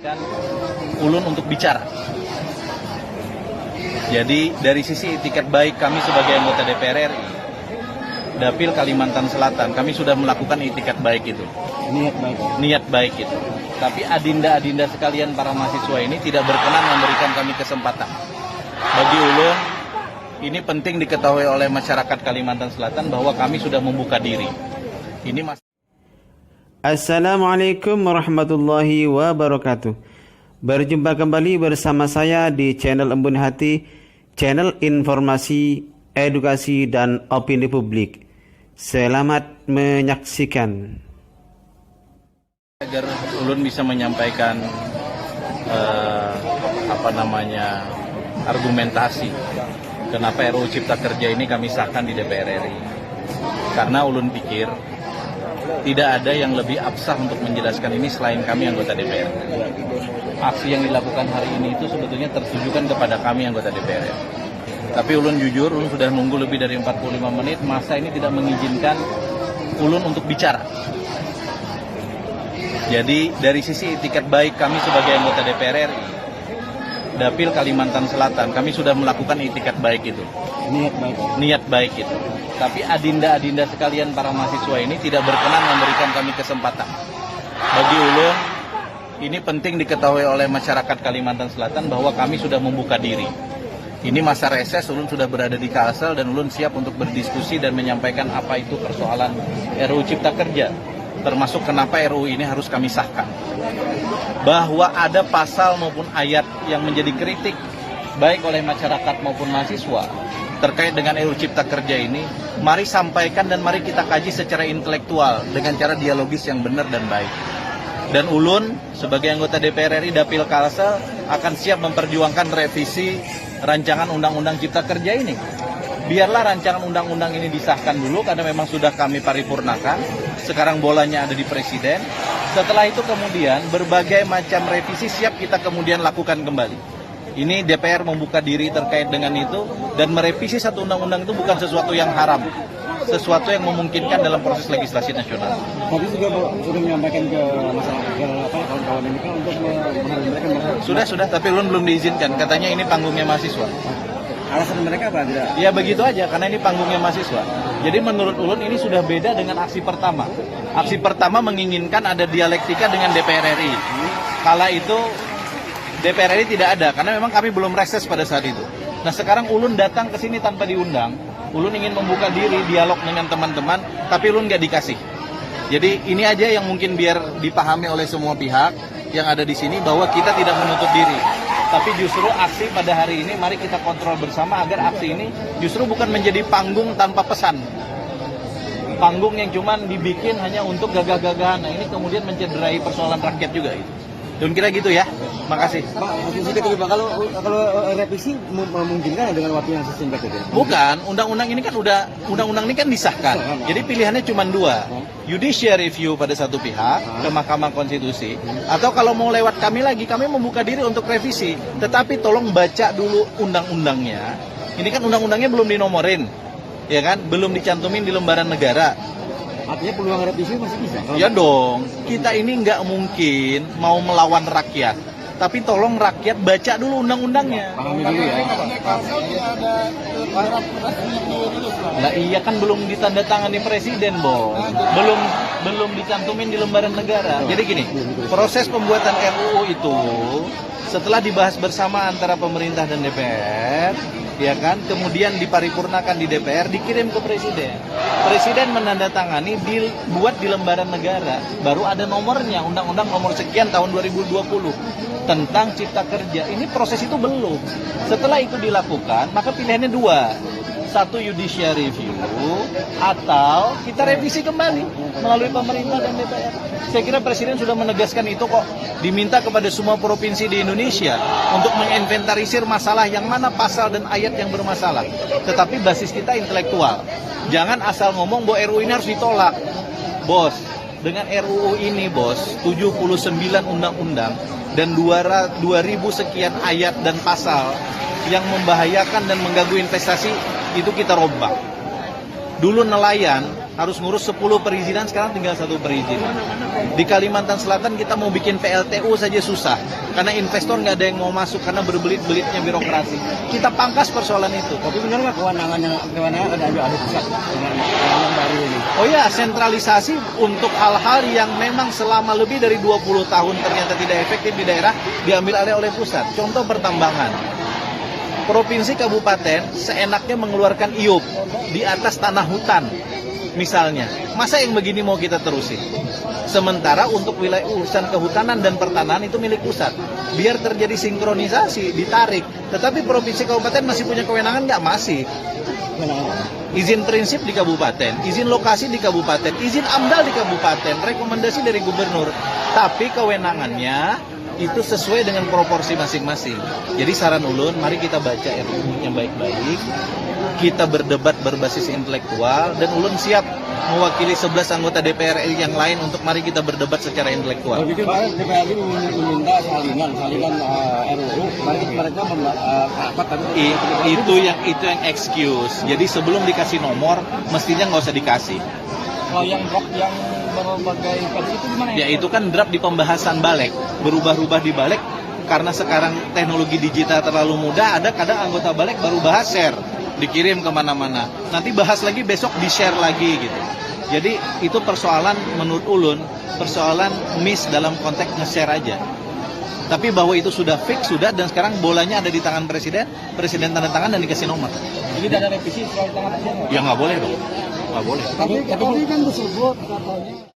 Dan ulun untuk bicara. Jadi dari sisi etiket baik kami sebagai anggota DPR RI, Dapil Kalimantan Selatan, kami sudah melakukan etiket baik itu. Niat baik itu. Tapi adinda-adinda sekalian para mahasiswa ini tidak berkenan memberikan kami kesempatan. Bagi ulun, ini penting diketahui oleh masyarakat Kalimantan Selatan bahwa kami sudah membuka diri. Assalamualaikum warahmatullahi wabarakatuh. Berjumpa kembali bersama saya di channel Embun Hati, channel informasi, edukasi, dan opini publik. Selamat menyaksikan. Agar ulun bisa menyampaikan argumentasi kenapa RUU Cipta Kerja ini kami sahkan di DPR RI. Karena ulun pikir tidak ada yang lebih absah untuk menjelaskan ini selain kami anggota DPR. Aksi yang dilakukan hari ini itu sebetulnya tertujukan kepada kami anggota DPR. Tapi ulun jujur, ulun sudah nunggu lebih dari 45 menit, masa ini tidak mengizinkan ulun untuk bicara. Jadi dari sisi etiket baik kami sebagai anggota DPR RI, Dapil Kalimantan Selatan, kami sudah melakukan etiket baik itu. Niat baik itu. Tapi adinda-adinda sekalian para mahasiswa ini tidak berkenan memberikan kami kesempatan. Bagi ulun, ini penting diketahui oleh masyarakat Kalimantan Selatan bahwa kami sudah membuka diri. Ini masa reses, ulun sudah berada di Kalsel dan ulun siap untuk berdiskusi dan menyampaikan apa itu persoalan RUU Cipta Kerja. Termasuk kenapa RUU ini harus kami sahkan. Bahwa ada pasal maupun ayat yang menjadi kritik baik oleh masyarakat maupun mahasiswa terkait dengan RUU Cipta Kerja ini, mari sampaikan dan mari kita kaji secara intelektual dengan cara dialogis yang benar dan baik. Dan ulun sebagai anggota DPR RI Dapil Kalsel akan siap memperjuangkan revisi rancangan Undang-Undang Cipta Kerja ini. Biarlah rancangan undang-undang ini disahkan dulu karena memang sudah kami paripurnakan. Sekarang bolanya ada di Presiden. Setelah itu kemudian berbagai macam revisi siap kita kemudian lakukan kembali. Ini DPR membuka diri terkait dengan itu dan merevisi satu undang-undang itu bukan sesuatu yang haram. Sesuatu yang memungkinkan dalam proses legislasi nasional. Tadi juga sudah menyampaikan ke masyarakat, kawan-kawan ini kan untuk mereka. Sudah, tapi belum diizinkan. Katanya ini panggungnya mahasiswa. Alasan mereka apa tidak? Ya begitu aja, karena ini panggungnya mahasiswa. Jadi menurut ulun ini sudah beda dengan aksi pertama. Aksi pertama menginginkan ada dialektika dengan DPR RI. Kala itu DPR RI tidak ada, karena memang kami belum reses pada saat itu. Nah sekarang ulun datang ke sini tanpa diundang. Ulun ingin membuka diri, dialog dengan teman-teman, tapi ulun nggak dikasih. Jadi ini aja yang mungkin biar dipahami oleh semua pihak yang ada di sini bahwa kita tidak menutup diri. Tapi justru aksi pada hari ini mari kita kontrol bersama agar aksi ini justru bukan menjadi panggung tanpa pesan. Panggung yang cuman dibikin hanya untuk gagah-gagahan. Nah ini kemudian mencederai persoalan rakyat juga itu. Dan kira gitu ya. Makasih. Pak, kalau revisi memungkinkan dengan waktu yang sesingkat itu? Bukan, undang-undang ini kan disahkan. Jadi pilihannya cuma dua. Judicial review pada satu pihak ke Mahkamah Konstitusi, atau kalau mau lewat kami lagi, kami membuka diri untuk revisi. Tetapi tolong baca dulu undang-undangnya. Ini kan undang-undangnya belum dinomorin, ya kan? Belum dicantumin di lembaran negara. Artinya peluang revisi masih bisa? Ya dong, kita ini nggak mungkin mau melawan rakyat. Tapi tolong rakyat baca dulu undang-undangnya. Pahami dulu ya. Nah iya kan belum ditandatangani presiden, Bos. Belum dicantumin di lembaran negara. Jadi gini, proses pembuatan RUU itu setelah dibahas bersama antara pemerintah dan DPR, ya kan, kemudian diparipurnakan di DPR, dikirim ke presiden. Presiden menandatangani, dibuat di lembaran negara, baru ada nomornya, undang-undang nomor sekian tahun 2020 tentang Cipta Kerja. Ini proses itu belum. Setelah itu dilakukan, maka pilihannya dua. Satu, judicial review, atau kita revisi kembali melalui pemerintah dan DPR. Saya kira Presiden sudah menegaskan itu kok. Diminta kepada semua provinsi di Indonesia untuk menginventarisir masalah yang mana pasal dan ayat yang bermasalah. Tetapi basis kita intelektual. Jangan asal ngomong bahwa RUU ini harus ditolak. Bos, dengan RUU ini, Bos, 79 undang-undang dan 2.000 sekian ayat dan pasal yang membahayakan dan mengganggu investasi, itu kita rombak. Dulu nelayan harus ngurus 10 perizinan, sekarang tinggal 1 perizinan. Di Kalimantan Selatan kita mau bikin PLTU saja susah, karena investor nggak ada yang mau masuk karena berbelit-belitnya birokrasi. Kita pangkas persoalan itu. Tapi benar nggak kewenangan ada di alih pusat dengan yang baru ini? Oh ya, sentralisasi untuk hal-hal yang memang selama lebih dari 20 tahun ternyata tidak efektif di daerah, diambil alih oleh pusat. Contoh pertambangan. Provinsi kabupaten seenaknya mengeluarkan IUP di atas tanah hutan, misalnya. Masa yang begini mau kita terusin? Sementara untuk wilayah urusan kehutanan dan pertanahan itu milik pusat. Biar terjadi sinkronisasi, ditarik. Tetapi provinsi kabupaten masih punya kewenangan nggak? Masih. Izin prinsip di kabupaten, izin lokasi di kabupaten, izin AMDAL di kabupaten, rekomendasi dari gubernur. Tapi kewenangannya itu sesuai dengan proporsi masing-masing. Jadi saran ulun, mari kita baca RUU-nya baik-baik, kita berdebat berbasis intelektual, dan ulun siap mewakili 11 anggota DPR RI yang lain untuk mari kita berdebat secara intelektual. Begitu Pak, DPR RI meminta salinan RUU, mari mereka rapat tadi. Itu yang excuse. Jadi sebelum dikasih nomor, mestinya nggak usah dikasih. Kalau yang draft yang berbagai versi itu gimana Ya itu kan draft di pembahasan balik, berubah-ubah di balik karena sekarang teknologi digital terlalu mudah. Ada kadang anggota balik baru bahas share, dikirim kemana-mana, nanti bahas lagi besok di share lagi gitu. Jadi itu persoalan menurut ulun, persoalan miss dalam konteks nge-share aja. Tapi bahwa itu sudah fix, sudah, dan sekarang bolanya ada di tangan presiden tanda tangan dan dikasih nomor. Jadi ada revisi soal tangan presiden? Ya nggak boleh dong, nggak boleh. Tapi kan disebut katanya.